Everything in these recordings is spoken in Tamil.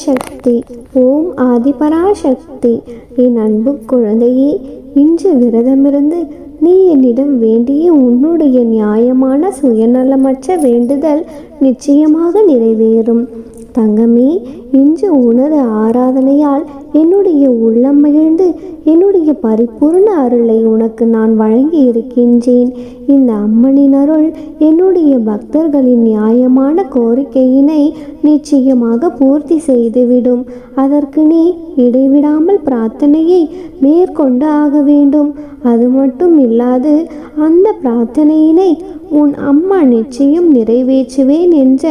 சக்தி, ஓம் ஆதிபராசக்தி. என் அன்பு குழந்தையே, இன்று விரதமிருந்து நீ என்னிடம் வேண்டிய உன்னுடைய நியாயமான சுயநலமற்ற வேண்டுதல் நிச்சயமாக நிறைவேறும். தங்கமே, இன்று உனது ஆராதனையால் என்னுடைய உள்ளம் மகிழ்ந்து என்னுடைய பரிபூர்ண அருளை உனக்கு நான் வழங்கி இருக்கின்றேன். இந்த அம்மனின் அருள் என்னுடைய பக்தர்களின் நியாயமான கோரிக்கையினை நிச்சயமாக பூர்த்தி செய்துவிடும். அதற்கு நீ இடைவிடாமல் பிரார்த்தனையை மேற்கொண்டு ஆக வேண்டும். அது மட்டும் இல்லாது அந்த பிரார்த்தனையினை உன் அம்மா நிச்சயம் நிறைவேற்றுவேன் என்ற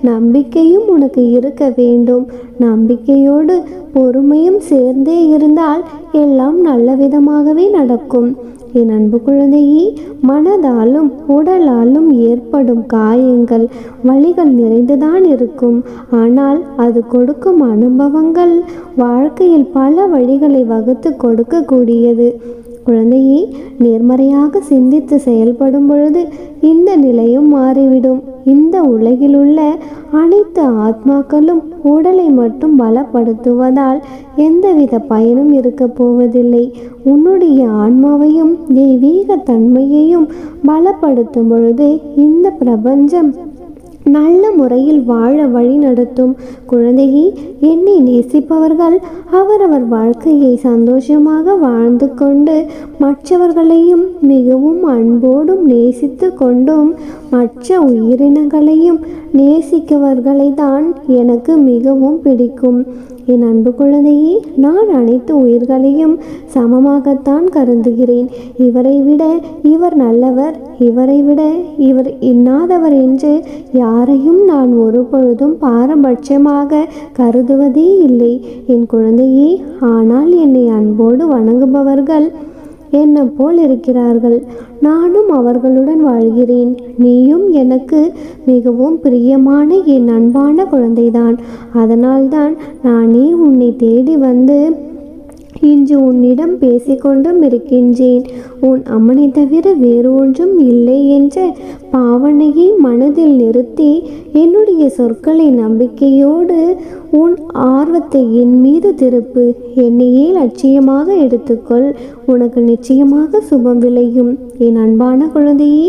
நம்பிக்கையும் உனக்கு இருக்க வேண்டும். நம்பிக்கையோடு பொறுமையும் சேர்ந்தே இருந்தால் எல்லாம் நல்ல விதமாகவே நடக்கும். என் அன்பு குழந்தையே, மனதாலும் உடலாலும் ஏற்படும் காயங்கள் வலிகள் நிறைந்துதான் இருக்கும். ஆனால் அது கொடுக்கும் அனுபவங்கள் வாழ்க்கையில் பல வழிகளை வகுத்து கொடுக்கக்கூடியது. குழந்தையே, நேர்மறையாக சிந்தித்து செயல்படும் பொழுது இந்த நிலையும் மாறிவிடும். இந்த உலகிலுள்ள அனைத்து ஆத்மாக்களும் உடலை மட்டும் பலப்படுத்துவதால் எந்தவித பயனும் இருக்க போவதில்லை. உன்னுடைய ஆன்மாவையும் தெய்வீக தன்மையையும் பலப்படுத்தும் பொழுது இந்த பிரபஞ்சம் நல்ல முறையில் வாழ வழி நடத்தும். குழந்தையே, என்னை நேசிப்பவர்கள் அவரவர் வாழ்க்கையை சந்தோஷமாக வாழ்ந்து கொண்டு மற்றவர்களையும் மிகவும் அன்போடும் நேசித்து கொண்டும் மற்ற உயிரினங்களையும் நேசிக்கவர்களை தான் எனக்கு மிகவும் பிடிக்கும். என் அன்பு குழந்தையே, நான் அனைத்து உயிர்களையும் சமமாகத்தான் கருதுகிறேன். இவரை விட இவர் நல்லவர், இவரை விட இவர் இன்னாதவர் என்று யாரையும் நான் ஒரு பொழுதும் பாரபட்சமாக கருதுவதே இல்லை என் குழந்தையே. ஆனால் என்னை அன்போடு வணங்குபவர்கள் என்ன போல் இருக்கிறார்கள். நானும் அவர்களுடன் வாழ்கிறேன். நீயும் எனக்கு மிகவும் பிரியமான என் அன்பான குழந்தைதான். அதனால்தான் நானே உன்னை தேடி வந்து இன்று உன்னிடம் பேசிக்கொண்டும் இருக்கின்றேன். உன் அம்மனை தவிர வேறு ஒன்றும் இல்லை என்ற பாவனையை மனதில் நிறுத்தி என்னுடைய சொற்களை நம்பிக்கையோடு உன் ஆர்வத்தை என் மீது திருப்பு. என்னையே லட்சியமாக எடுத்துக்கொள். உனக்கு நிச்சயமாக சுபம் விளையும். என் அன்பான குழந்தையே,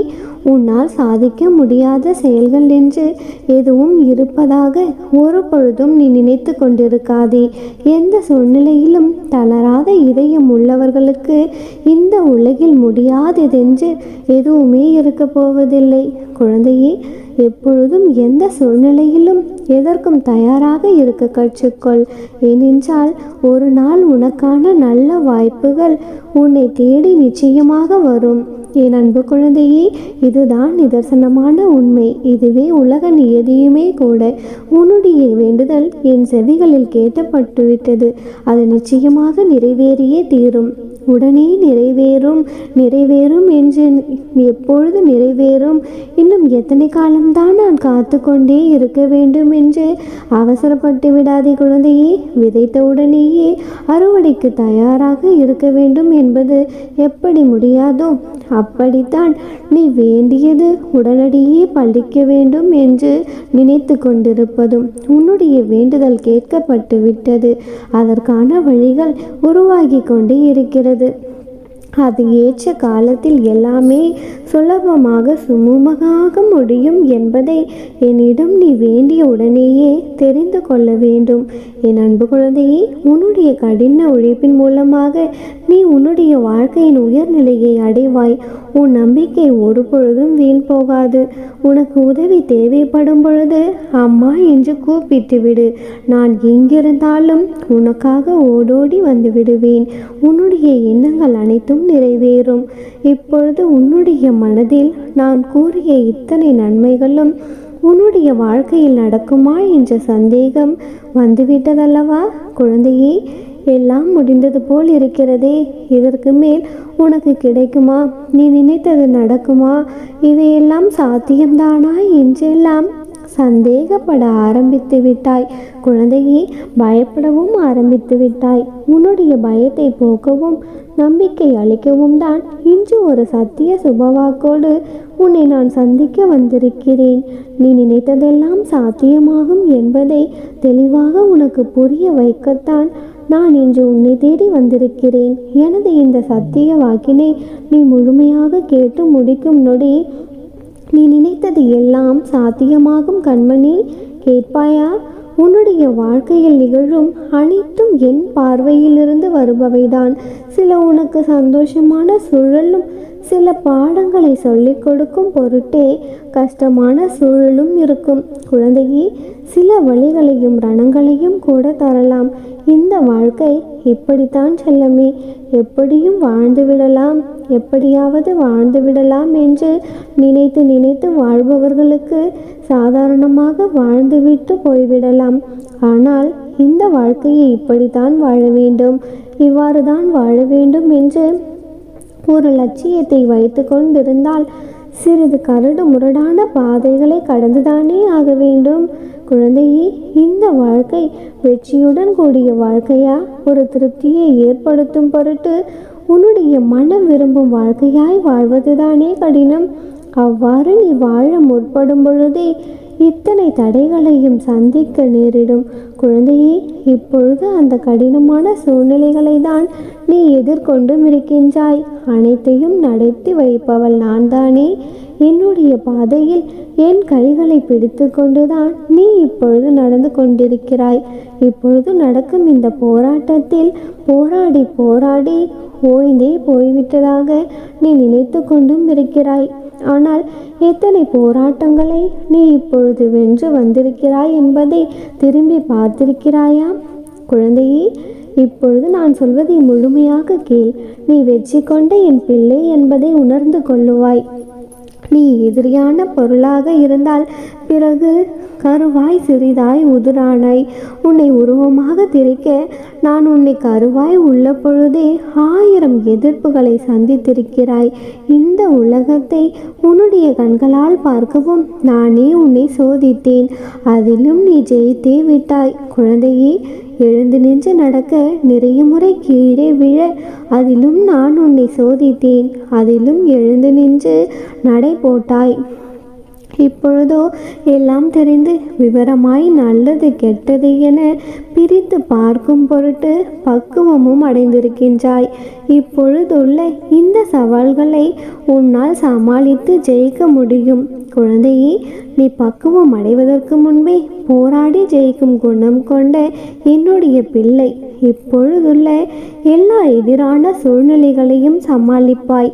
உன்னால் சாதிக்க முடியாத செயல்கள் என்று எதுவும் இருப்பதாக ஒரு பொழுதும் நீ நினைத்து கொண்டிருக்காதே. எந்த சூழ்நிலையிலும் தளராத இதயம் உள்ளவர்களுக்கு இந்த உலகில் முடியாததென்று எதுவுமே இருக்க போவதில்லை. குழந்தையே, எப்பொழுதும் எந்த சூழ்நிலையிலும் எதற்கும் தயாராக இருக்க கற்றுக்கொள். ஏனென்றால் ஒரு நாள் உனக்கான நல்ல வாய்ப்புகள் உன்னை தேடி நிச்சயமாக வரும். என் அன்பு குழந்தையே, இதுதான் நிதர்சனமான உண்மை. இதுவே உலக நியதியுமே கூட. உன்னுடைய வேண்டுதல் என் செவிகளில் கேட்கப்பட்டுவிட்டது. அது நிச்சயமாக நிறைவேறியே தீரும். உடனே நிறைவேறும் நிறைவேறும் என்று எப்பொழுது நிறைவேறும், இன்னும் எத்தனை காலம்தான் நான் காத்து கொண்டே இருக்க வேண்டும் என்று அவசரப்பட்டு விடாதே குழந்தையே. விதைத்த உடனேயே அறுவடைக்கு தயாராக இருக்க வேண்டும் என்பது எப்படி முடியாதோ அப்படித்தான் நீ வேண்டியது உடனடியே பழிக்க வேண்டும் என்று நினைத்து கொண்டிருப்பதும் உன்னுடைய வேண்டுதல் கேட்கப்பட்டு விட்டது. அதற்கான வழிகள் உருவாகி கொண்டே இருக்கிறது. அது ஏற்ற காலத்தில் எல்லாமே சுலபமாக சுமூகமாக முடியும் என்பதை என்னிடம் நீ வேண்டிய உடனேயே தெரிந்து கொள்ள வேண்டும். என் அன்பு குழந்தையே, உன்னுடைய கடின உழைப்பின் மூலமாக நீ உன்னுடைய வாழ்க்கையின் உயர்நிலையை அடைவாய். உன் நம்பிக்கை ஒரு பொழுதும் வீண் போகாது. உனக்கு உதவி தேவைப்படும் பொழுது அம்மா என்று கூப்பிட்டு விடு. நான் எங்கிருந்தாலும் உனக்காக ஓடோடி வந்து விடுவேன். உன்னுடைய எண்ணங்கள் அனைத்தும் நிறைவேறும். இப்பொழுது உன்னுடைய மனதில் நான் கூறிய இத்தனை நன்மைகளும் உன்னுடைய வாழ்க்கையில் நடக்குமா என்ற சந்தேகம் வந்துவிட்டதல்லவா குழந்தையே? எல்லாம் முடிந்தது போல் இருக்கிறதே. இதற்கு மேல் உனக்கு கிடைக்குமா? நீ நினைத்தது நடக்குமா? இவையெல்லாம் சாத்தியம்தானா என்றெல்லாம் சந்தேகப்பட ஆரம்பித்து விட்டாய். குழந்தையே, பயப்படவும் ஆரம்பித்து விட்டாய். உன்னுடைய பயத்தை போக்கவும் நம்பிக்கை அளிக்கவும் தான் இன்று ஒரு சத்திய சுபவாக்கோடு உன்னை நான் சந்திக்க வந்திருக்கிறேன். நீ நினைத்ததெல்லாம் சாத்தியமாகும் என்பதை தெளிவாக உனக்கு புரிய வைக்கத்தான் நான் இன்று உன்னை தேடி வந்திருக்கிறேன். எனது இந்த சத்திய வாக்கினை நீ முழுமையாக கேட்டு முடிக்கும் நொடி நீ நினைத்தது எல்லாம் சாத்தியமாகும். கண்மணி, கேட்பாயா? உன்னுடைய வாழ்க்கையில் நிகழும் அனைத்தும் என் பார்வையிலிருந்து வருபவைதான். சில உனக்கு சந்தோஷமான சூழலும் சில பாடங்களை சொல்லிக் கொடுக்கும் பொருட்டே கஷ்டமான சூழலும் இருக்கும். குழந்தையே, சில வழிகளையும் ரணங்களையும் கூட தரலாம். இந்த வாழ்க்கை இப்படித்தான் செல்லமே, எப்படியும் வாழ்ந்துவிடலாம், எப்படியாவது வாழ்ந்துவிடலாம் என்று நினைத்து நினைத்து வாழ்பவர்களுக்கு சாதாரணமாக வாழ்ந்துவிட்டு போய்விடலாம். ஆனால் இந்த வாழ்க்கையை இப்படித்தான் வாழ வேண்டும், இவ்வாறு தான் வாழ வேண்டும் என்று ஒரு லட்சியத்தை வைத்து கொண்டிருந்தால் சிறிது கரடு முரடான பாதைகளை கடந்துதானே ஆக வேண்டும். குழந்தையே, இந்த வாழ்க்கை வெற்றியுடன் கூடிய வாழ்க்கையா, ஒரு திருப்தியை ஏற்படுத்தும் பொருட்டு உன்னுடைய மனம் விரும்பும் வாழ்க்கையாய் வாழ்வதுதானே கடினம். அவ்வாறு நீ வாழ முற்படும் பொழுதே இத்தனை தடைகளையும் சந்திக்க நேரிடும். குழந்தையே, இப்பொழுது அந்த கடினமான சூழ்நிலைகளை தான் நீ எதிர்கொண்டும் இருக்கின்றாய். அனைத்தையும் நடத்தி வைப்பவள் நான் தானே. என்னுடைய பாதையில் என் கைகளை பிடித்து கொண்டுதான் நீ இப்பொழுது நடந்து கொண்டிருக்கிறாய். இப்பொழுது நடக்கும் இந்த போராட்டத்தில் போராடி போராடி ஓய்ந்தே போய்விட்டதாக நீ நினைத்து கொண்டும் இருக்கிறாய். ஆனால் எத்தனை போராட்டங்களை நீ இப்பொழுது வென்று வந்திருக்கிறாய் என்பதை திரும்பி பார்த்திருக்கிறாயா? குழந்தையே, இப்பொழுது நான் சொல்வதை முழுமையாக கேள். நீ வெற்றி கொண்ட என் பிள்ளை என்பதை உணர்ந்து கொள்ளுவாய். நீ எதிரியான பொருளாக இருந்தால் பிறகு கருவாய் சிறிதாய் உதிரானாய். உன்னை உருவமாக திரிக்க நான் உன்னை கருவாய் உள்ள பொழுதே 1000 எதிர்ப்புகளை சந்தித்திருக்கிறாய். இந்த உலகத்தை உன்னுடைய கண்களால் பார்க்கவும் நானே உன்னை சோதித்தேன். அதிலும் நீ ஜெயித்தே விட்டாய். குழந்தையே, எழுந்து நின்று நடக்க நிறைய முறை கீழே விழ அதிலும் நான் உன்னை சோதித்தேன். அதிலும் எழுந்து நின்று நடை போட்டாய். இப்பொழுதோ எல்லாம் தெரிந்து விவரமாய் நல்லது கெட்டது என பிரித்து பார்க்கும் பொருட்டு பக்குவமும் அடைந்திருக்கின்றாய். இப்பொழுதுள்ள இந்த சவால்களை உன்னால் சமாளித்து ஜெயிக்க முடியும். குழந்தையே, நீ பக்குவம் அடைவதற்கு முன்பே போராடி ஜெயிக்கும் குணம் கொண்ட என்னுடைய பிள்ளை. இப்பொழுதுள்ள எல்லா எதிரான சூழ்நிலைகளையும் சமாளிப்பாய்.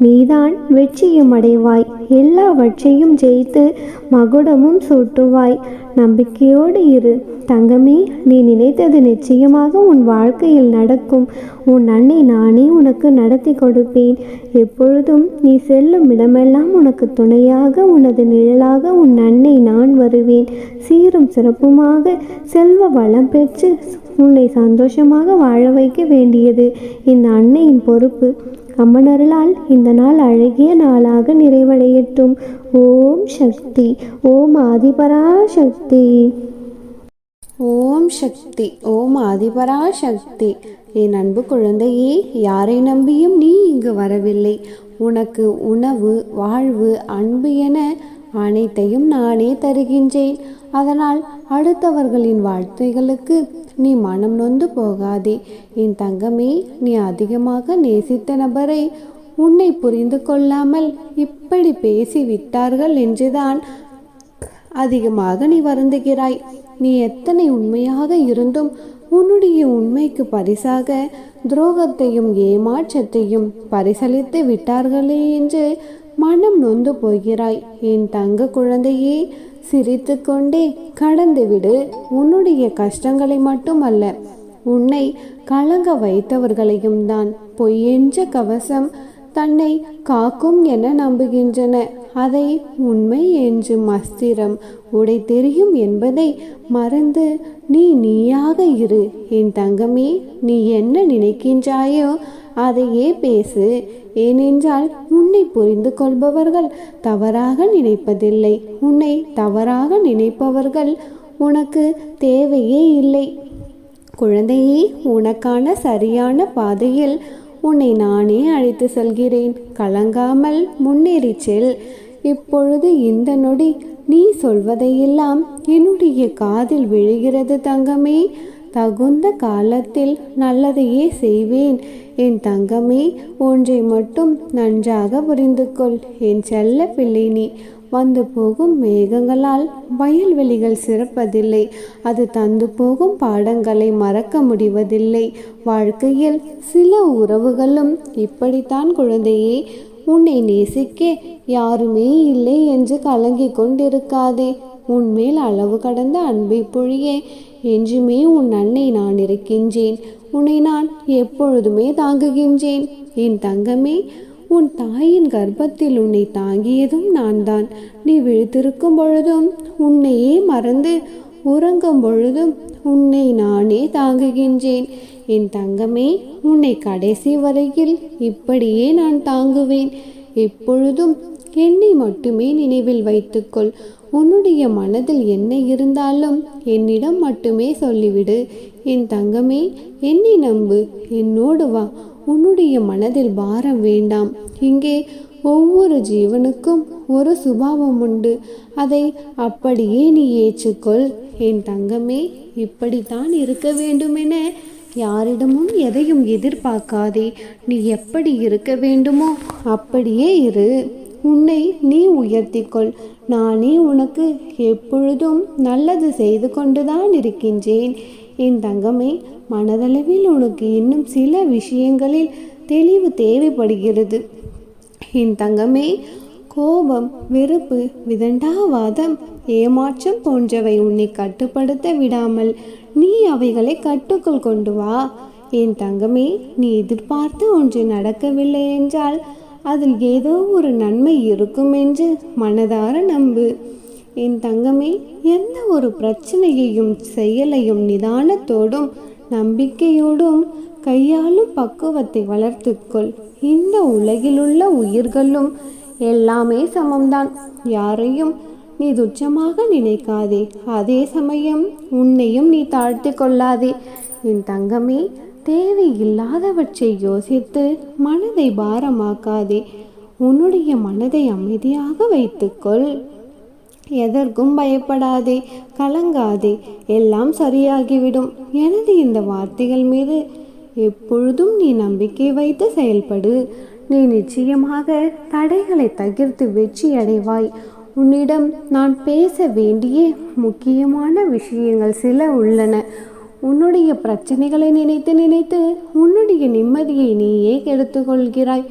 நீதான் வெற்றியும் அடைவாய். எல்லாவற்றையும் ஜெயித்து மகுடமும் சூட்டுவாய். நம்பிக்கையோடு இரு தங்கமே. நீ நினைத்தது நிச்சயமாக உன் வாழ்க்கையில் நடக்கும். உன் அன்னை நானே உனக்கு நடத்தி கொடுப்பேன். எப்பொழுதும் நீ செல்லும் இடமெல்லாம் உனக்கு துணையாக உனது நிழலாக உன் அன்னை நான் வருவேன். சீரும் சிறப்புமாக செல்வ வளம் பெற்று உன்னை சந்தோஷமாக வாழ வைக்க வேண்டியது இந்த அன்னையின் பொறுப்பு. அம்மனருளால் இந்த நாள் அழகிய நாளாக நிறைவடையட்டும். ஓம் சக்தி. ஓம் ஆதிபராசக்தி. ஓம் சக்தி. ஓம் ஆதிபராசக்தி. என் அன்பு குழந்தையே, யாரை நம்பியும் நீ இங்கு வரவில்லை. உனக்கு உணவு, வாழ்வு, அன்பு என அனைத்தையும் நானே தருகின்றேன். அதனால் அடுத்தவர்களின் வார்த்தைகளுக்கு நீ மனம் நொந்து போகாதே. என் தங்கமே, நீ அதிகமாக நேசித்த நபரை உன்னை புரிந்து கொள்ளாமல் இப்படி பேசி விட்டார்கள் என்றுதான் அதிகமாக நீ வருந்துகிறாய். நீ எத்தனை உண்மையாக இருந்தும் உன்னுடைய உண்மைக்கு பரிசாக துரோகத்தையும் ஏமாற்றத்தையும் பரிசளித்து விட்டார்களே என்று மனம் நொந்து போகிறாய். என் தங்க குழந்தையே, சிரித்து கொண்டே கடந்துவிடு. உன்னுடைய கஷ்டங்களை மட்டுமல்ல, உன்னை கலங்க வைத்தவர்களையும் தான். பொய்யென்ற கவசம் தன்னை காக்கும் என நம்புகின்றன. அதை உண்மை என்று மஸ்திரம் உடை தெரியும் என்பதை மறந்து நீயாக இரு. என் தங்கமே, நீ என்ன நினைக்கின்றாயோ அதையே பேசு. ஏனென்றால் உன்னை புரிந்து கொள்பவர்கள் தவறாக நினைப்பதில்லை. உன்னை தவறாக நினைப்பவர்கள் உனக்கு தேவையே இல்லை. குழந்தையே, உனக்கான சரியான பாதையில் உன்னை நானே அழைத்து செல்கிறேன். கலங்காமல் முன்னேறி செல். இப்பொழுது இந்த நொடி நீ சொல்வதையெல்லாம் என்னுடைய காதில் விழுகிறது தங்கமே. தகுந்த காலத்தில் நல்லதையே செய்வேன். என் தங்கமே, ஒன்றை மட்டும் நன்றாக புரிந்து கொள். என் செல்ல பிள்ளை நீ. வந்து போகும் மேகங்களால் வயல்வெளிகள் சிறப்பதில்லை. அது தந்து போகும் பாடங்களை மறக்க முடிவதில்லை. வாழ்க்கையில் சில உறவுகளும் இப்படித்தான் குழந்தையே. உன்னை நேசிக்க யாருமே இல்லை என்று கலங்கி கொண்டிருக்காதே. உன்மேல் அளவு கடந்த அன்பை பொழிய என்றுமே உன் அன்னை நான் இருக்கின்றேன். உன்னை நான் எப்பொழுதுமே தாங்குகின்றேன். என் தங்கமே, உன் தாயின் கர்ப்பத்தில் உன்னை தாங்கியதும் நான் தான். நீ விழித்திருக்கும் பொழுதும் உன்னையே மறந்து உறங்கும் பொழுதும் உன்னை நானே தாங்குகின்றேன். என் தங்கமே, உன்னை கடைசி வரையில் இப்படியே நான் தாங்குவேன். எப்பொழுதும் என்னை மட்டுமே நினைவில் வைத்துக்கொள். உன்னுடைய மனதில் என்ன இருந்தாலும் என்னிடம் மட்டுமே சொல்லிவிடு. என் தங்கமே, என்னை நம்பு. என்னோடு வா. உன்னுடைய மனதில் பாரம் வேண்டாம். இங்கே ஒவ்வொரு ஜீவனுக்கும் ஒரு சுபாவம் உண்டு. அதை அப்படியே நீ ஏற்றுக்கொள். என் தங்கமே, இப்படித்தான் இருக்க வேண்டுமென யாரிடமும் எதையும் எதிர்பார்க்காதே. நீ எப்படி இருக்க வேண்டுமோ அப்படியே இரு. உன்னை நீ உயர்த்திக்கொள். நானே உனக்கு எப்பொழுதும் நல்லது செய்து கொண்டுதான் இருக்கின்றேன். என் தங்கமே, மனதளவில் உனக்கு இன்னும் சில விஷயங்களில் தெளிவு தேவைப்படுகிறது. என் தங்கமே, கோபம், வெறுப்பு, விதண்டாவாதம், ஏமாற்றம் போன்றவை உன்னை கட்டுப்படுத்த விடாமல் நீ அவைகளை கட்டுக்குள் கொண்டு வா. என் தங்கமே, நீ எதிர்பார்த்து ஒன்று நடக்கவில்லை என்றால் அதில் ஏதோ ஒரு நன்மை இருக்கும் என்று மனதார நம்பு. என் தங்கமே, எந்த ஒரு பிரச்சனையையும் செயலையும் நிதானத்தோடும் நம்பிக்கையோடும் கையாளும் பக்குவத்தை வளர்த்துக்கொள். இந்த உலகிலுள்ள உயிர்களும் எல்லாமே சமம்தான். யாரையும் நீ துச்சமாக நினைக்காதே. அதே சமயம் உன்னையும் நீ தாழ்த்தி கொள்ளாதே. என் தங்கமே, தேவையில்லாதவற்றை யோசித்து மனதை பாரமாக்காதே. உன்னுடைய மனதை அமைதியாக வைத்துக்கொள். எதற்கும் பயப்படாதே, கலங்காதே. எல்லாம் சரியாகிவிடும். எனது இந்த வார்த்தைகள் மீது எப்பொழுதும் நீ நம்பிக்கை வைத்து செயல்படு. நீ நிச்சயமாக தடைகளை தகர்த்து வெற்றி அடைவாய். உன்னிடம் நான் பேச வேண்டிய முக்கியமான விஷயங்கள் சில உள்ளன. உன்னுடைய பிரச்சனைகளை நினைத்து நினைத்து உன்னுடைய நிம்மதியை நீயே கெடுத்து கொள்கிறாய்.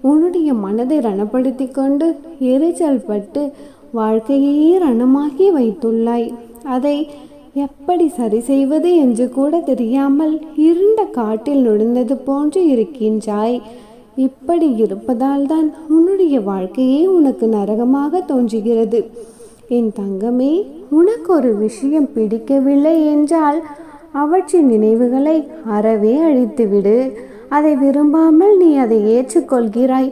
உன்னுடைய மனதை ரணப்படுத்தி கொண்டு எரிச்சல் பட்டு வாழ்க்கையே ரணமாகி வைத்துள்ளாய். அதை எப்படி சரி செய்வது என்று கூட தெரியாமல் இருண்ட காட்டில் நுழைந்தது போன்று இருக்கின்றாய். இப்படி இருப்பதால் தான் உன்னுடைய வாழ்க்கையே உனக்கு நரகமாக தோன்றுகிறது. என் தங்கமே, உனக்கு ஒரு விஷயம் பிடிக்கவில்லை என்றால் அவற்றின் நினைவுகளை அறவே அழித்துவிடு. அதை விரும்பாமல் நீ அதை ஏற்றுக்கொள்கிறாய்.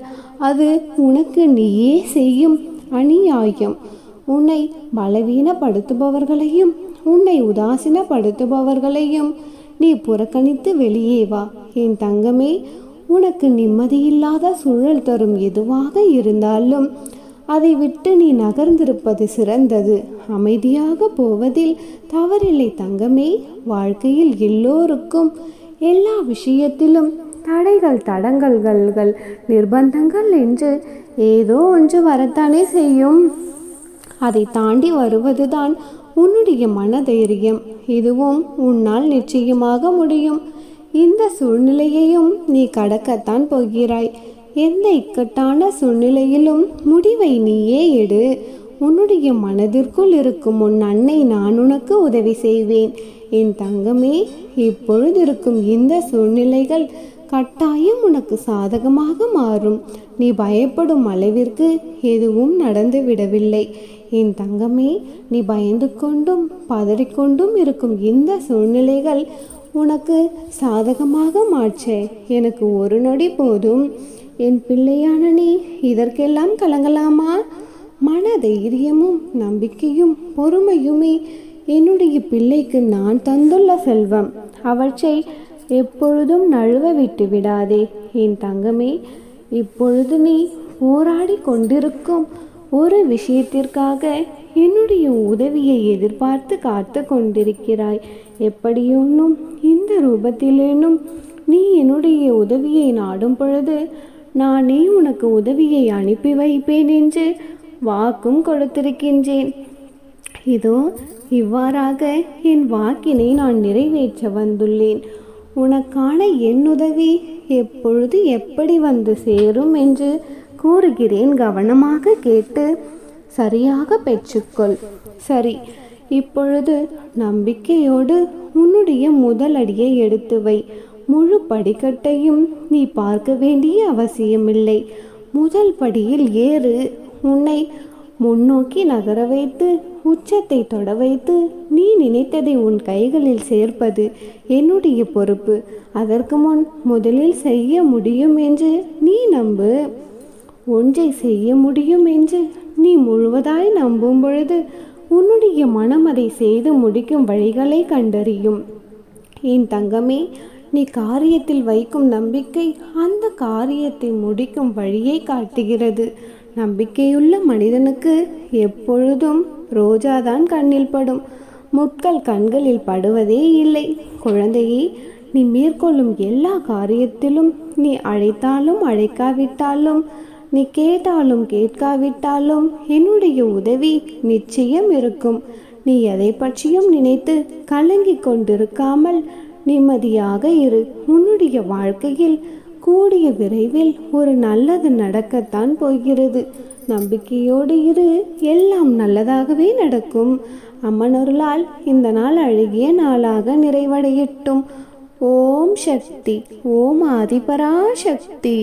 அது உனக்கு நீயே செய்யும் அநியாயம். உன்னை பலவீனப்படுத்துபவர்களையும் உன்னை உதாசீனப்படுத்துபவர்களையும் நீ புறக்கணித்து வெளியே வா. என் தங்கமே, உனக்கு நிம்மதியில்லாத சூழல் தரும் எதுவாக இருந்தாலும் அதை விட்டு நீ நகர்ந்திருப்பது சிறந்தது. அமைதியாக போவதில் தவறில்லை தங்கமே. வாழ்க்கையில் எல்லோருக்கும் எல்லா விஷயத்திலும் தடைகள், தடங்கல்கள், நிர்பந்தங்கள் என்று ஏதோ ஒன்று வரத்தானே செய்யும். அதை தாண்டி வருவதுதான் உன்னுடைய மனதைரியம். இதுவும் உன்னால் நிச்சயமாக முடியும். இந்த சூழ்நிலையையும் நீ கடக்கத்தான் போகிறாய். எந்த இக்கட்டான சூழ்நிலையிலும் முடிவை நீயே எடு. உன்னுடைய மனதிற்குள் இருக்கும் உன் அன்னை நான் உனக்கு உதவி செய்வேன். என் தங்கமே, இப்பொழுது இருக்கும் இந்த சூழ்நிலைகள் கட்டாயம் உனக்கு சாதகமாக மாறும். நீ பயப்படும் அளவிற்கு எதுவும் நடந்து விடவில்லை. என் தங்கமே, நீ பயந்து கொண்டும் பதறிக்கொண்டும் இருக்கும் இந்த சூழ்நிலைகள் உனக்கு சாதகமாக மாற்ற எனக்கு ஒரு நொடி போதும். என் பிள்ளையான நீ இதற்கெல்லாம் கலங்கலாமா? மன தைரியமும் நம்பிக்கையும் பொறுமையுமே என்னுடைய பிள்ளைக்கு நான் தந்துள்ள செல்வம். அவற்றை எப்பொழுதும் நழுவ விட்டு விடாதே என் தங்கமே. இப்பொழுது நீ போராடி கொண்டிருக்கும் ஒரு விஷயத்திற்காக என்னுடைய உதவியை எதிர்பார்த்து காத்து கொண்டிருக்கிறாய். எப்படியொன்னும் இந்த ரூபத்திலேனும் நீ என்னுடைய உதவியை நாடும் பொழுது நானே உனக்கு உதவியை அனுப்பி வைப்பேன் என்று வாக்கும் கொடுத்திருக்கின்றேன். இதோ இவ்வாறாக என் வாக்கினை நான் நிறைவேற்ற வந்துள்ளேன். உனக்கான என் உதவி எப்பொழுது எப்படி வந்து சேரும் என்று கூறுகிறேன். கவனமாக கேட்டு சரியாக பெற்றுக்கொள். சரி, இப்பொழுது நம்பிக்கையோடு உன்னுடைய முதல் அடியை எடுத்து வை. முழு படிக்கட்டையும் நீ பார்க்க வேண்டிய அவசியமில்லை. முதல் படியில் ஏறு. உன்னை முன்னோக்கி நகர வைத்து உச்சத்தை தொட வைத்து நீ நினைத்ததை உன் கைகளில் சேர்ப்பது என்னுடைய பொறுப்பு. அதற்கு முன் முதலில் செய்ய முடியும் என்று நீ நம்பு. ஒன்றை செய்ய முடியும் என்று நீ முழுவதாய் நம்பும் பொழுது உன்னுடைய மனம் அதை செய்து முடிக்கும் வழிகளை கண்டறியும். என் தங்கமே, நீ காரியத்தில் வைக்கும் நம்பிக்கை அந்த காரியத்தை முடிக்கும் வழியை காட்டுகிறது. நம்பிக்கையுள்ள மனிதனுக்கு எப்பொழுதும் ரோஜாதான் கண்ணில் படும், முட்கள் கண்களில் படுவதே இல்லை. குழந்தையே, நீ மேற்கொள்ளும் எல்லா காரியத்திலும் நீ அழைத்தாலும் அழைக்காவிட்டாலும், நீ கேட்டாலும் கேட்காவிட்டாலும் என்னுடைய உதவி நிச்சயம் இருக்கும். நீ எதை பற்றியும் நினைத்து கலங்கிக் கொண்டிருக்காமல் நிம்மதியாக இரு. உன்னுடைய வாழ்க்கையில் கூடிய விரைவில் ஒரு நல்லது நடக்கத்தான் போகிறது. நம்பிக்கையோடு இரு, எல்லாம் நல்லதாகவே நடக்கும். அம்மனருளால் இந்த நாள் அழகிய நாளாக நிறைவடையட்டும். ஓம் சக்தி. ஓம் ஆதிபராசக்தி.